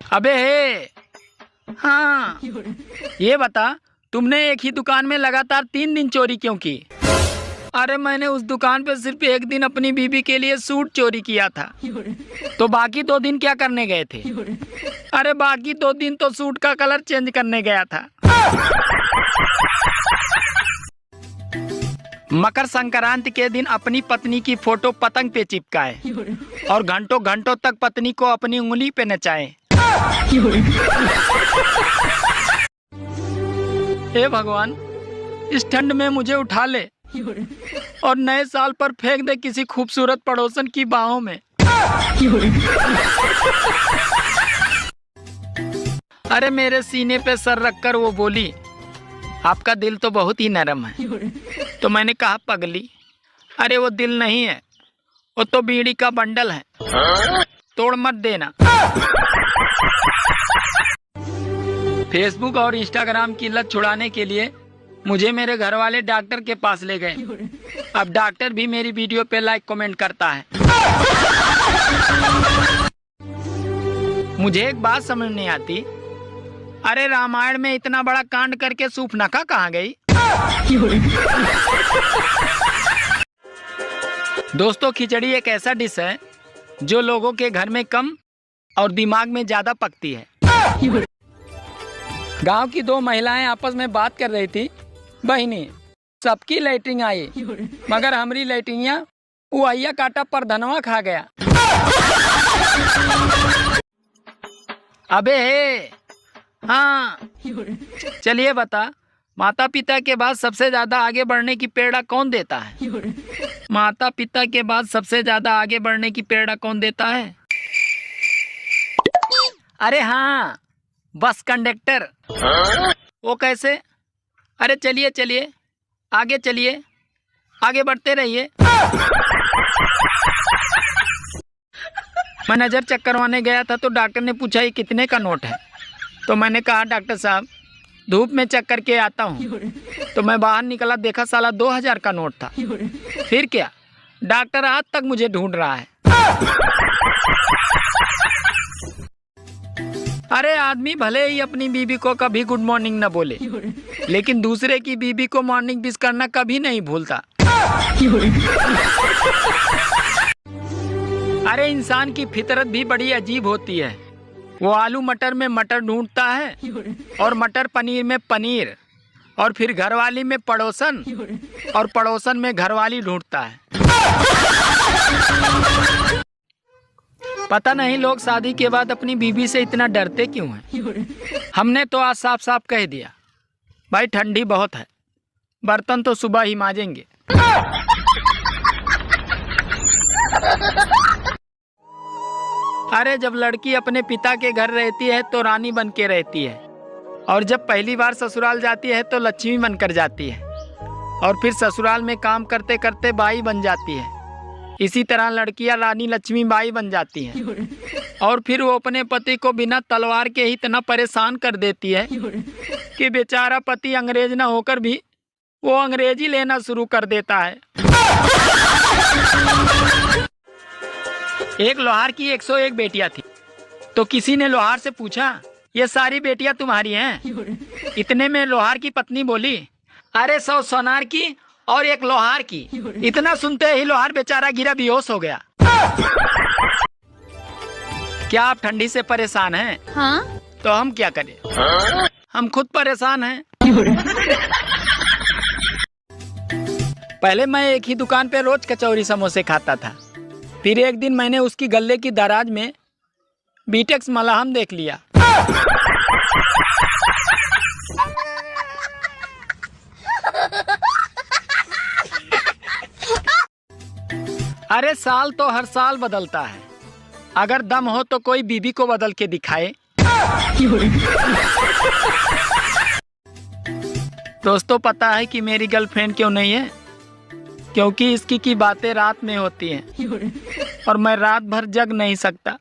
अबे हे, हाँ, ये बता, तुमने एक ही दुकान में लगातार 3 दिन चोरी क्यों की? अरे मैंने उस दुकान पे सिर्फ एक दिन अपनी बीबी के लिए सूट चोरी किया था। तो बाकी 2 दिन क्या करने गए थे? अरे बाकी 2 दिन तो सूट का कलर चेंज करने गया था। मकर संक्रांति के दिन अपनी पत्नी की फोटो पतंग पे चिपकाए और घंटों घंटों तक पत्नी को अपनी उंगली पे नचाए। हे भगवान, इस ठंड में मुझे उठा ले और नए साल पर फेंक दे किसी खूबसूरत पड़ोसन की बाहों में। अरे मेरे सीने पे सर रखकर वो बोली, आपका दिल तो बहुत ही नरम है। तो मैंने कहा, पगली, अरे वो दिल नहीं है, वो तो बीड़ी का बंडल है, तोड़ मत देना। फेसबुक और इंस्टाग्राम की लत छुड़ाने के लिए मुझे मेरे घर वाले डॉक्टर के पास ले गए। अब डॉक्टर भी मेरी वीडियो पे लाइक कमेंट करता है। मुझे एक बात समझ नहीं आती, अरे रामायण में इतना बड़ा कांड करके सूर्पनखा कहाँ गई? दोस्तों, खिचड़ी एक ऐसा डिश है जो लोगों के घर में कम और दिमाग में ज्यादा पकती है। गांव की 2 महिलाएं आपस में बात कर रही थी। बहिनी, सबकी लैट्रिन आई मगर हमारी लैट्रिनिया उहिया काटा पर धनवा खा गया। अबे हे, हाँ, चलिए बता, माता पिता के बाद सबसे ज्यादा आगे बढ़ने की प्रेरणा कौन देता है? माता पिता के बाद सबसे ज्यादा आगे बढ़ने की प्रेरणा कौन देता है? अरे हाँ, बस कंडक्टर। वो कैसे? अरे चलिए चलिए, आगे चलिए, आगे बढ़ते रहिए। मैं नजर चेक करवाने गया था तो डॉक्टर ने पूछा, ये कितने का नोट है? तो मैंने कहा, डॉक्टर साहब, धूप में चेक करके आता हूँ। तो मैं बाहर निकला, देखा साला 2000 का नोट था। फिर क्या? डॉक्टर आज तक मुझे ढूंढ रहा है। अरे आदमी भले ही अपनी बीबी को कभी गुड मॉर्निंग न बोले, लेकिन दूसरे की बीबी को मॉर्निंग विश करना कभी नहीं भूलता। अरे इंसान की फितरत भी बड़ी अजीब होती है। वो आलू मटर में मटर ढूंढता है और मटर पनीर में पनीर, और फिर घरवाली में पड़ोसन, और पड़ोसन में घरवाली ढूंढता है। पता नहीं लोग शादी के बाद अपनी बीबी से इतना डरते क्यों हैं। हमने तो आज साफ साफ कह दिया, भाई ठंडी बहुत है, बर्तन तो सुबह ही मांजेंगे। अरे जब लड़की अपने पिता के घर रहती है तो रानी बन के रहती है, और जब पहली बार ससुराल जाती है तो लक्ष्मी बनकर जाती है, और फिर ससुराल में काम करते करते बाई बन जाती है। इसी तरह लड़कियां रानी लक्ष्मी बाई बन जाती हैं, और फिर वो अपने पति को बिना तलवार के ही इतना परेशान कर देती है कि बेचारा पति अंग्रेज न होकर भी वो अंग्रेजी लेना शुरू कर देता है। एक लोहार की 101 बेटियां थी, तो किसी ने लोहार से पूछा, ये सारी बेटियां तुम्हारी हैं? इतने में लोहार की पत्नी बोली, अरे 100 सोनार की और 1 लोहार की। इतना सुनते ही लोहार बेचारा गिरा, बेहोश हो गया। क्या आप ठंडी से परेशान हैं? हाँ? तो हम क्या करें? हम खुद परेशान हैं। पहले मैं एक ही दुकान पे रोज कचौरी समोसे खाता था। फिर एक दिन मैंने उसकी गल्ले की दराज में बीटेक्स मलहम देख लिया। अरे साल तो हर साल बदलता है, अगर दम हो तो कोई बीबी को बदल के दिखाए। दोस्तों, पता है कि मेरी गर्लफ्रेंड क्यों नहीं है? क्योंकि इसकी की बातें रात में होती हैं और मैं रात भर जग नहीं सकता,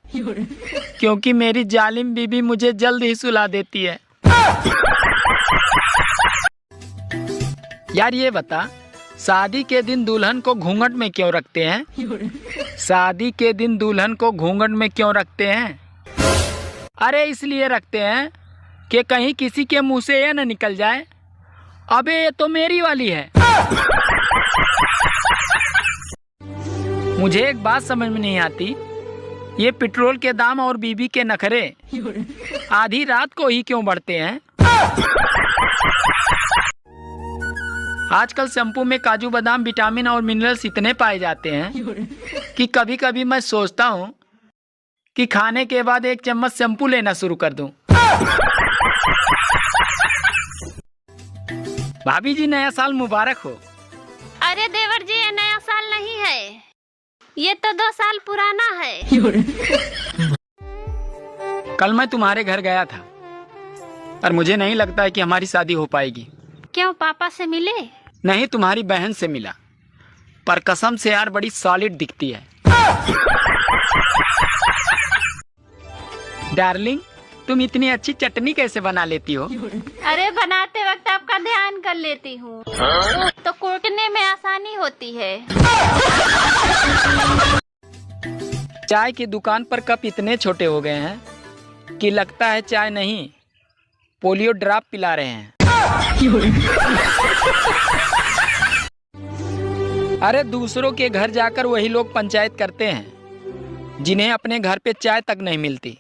क्योंकि मेरी जालिम बीबी मुझे जल्द ही सुला देती है। यार ये बता, शादी के दिन दुल्हन को घूंघट में क्यों रखते हैं? शादी के दिन दुल्हन को घूंघट में क्यों रखते हैं? अरे इसलिए रखते हैं कि कहीं किसी के मुंह से ये न निकल जाए, अबे ये तो मेरी वाली है। मुझे एक बात समझ में नहीं आती, ये पेट्रोल के दाम और बीबी के नखरे आधी रात को ही क्यों बढ़ते हैं? आजकल शैम्पू में काजू बादाम विटामिन और मिनरल्स इतने पाए जाते हैं कि कभी कभी मैं सोचता हूँ कि खाने के बाद एक चम्मच शैम्पू लेना शुरू कर दूं। भाभी जी, नया साल मुबारक हो। अरे देवर जी, ये नया साल नहीं है, ये तो 2 साल पुराना है। कल मैं तुम्हारे घर गया था, पर मुझे नहीं लगता है कि हमारी शादी हो पाएगी। क्यों, पापा से मिले? नहीं, तुम्हारी बहन से मिला, पर कसम से यार बड़ी सॉलिड दिखती है। डार्लिंग, तुम इतनी अच्छी चटनी कैसे बना लेती हो? अरे बनाते वक्त आपका ध्यान कर लेती हूँ, तो कूटने में आसानी होती है। चाय की दुकान पर कप इतने छोटे हो गए हैं कि लगता है चाय नहीं, पोलियो ड्रॉप पिला रहे हैं। अरे दूसरों के घर जाकर वही लोग पंचायत करते हैं जिन्हें अपने घर पे चाय तक नहीं मिलती।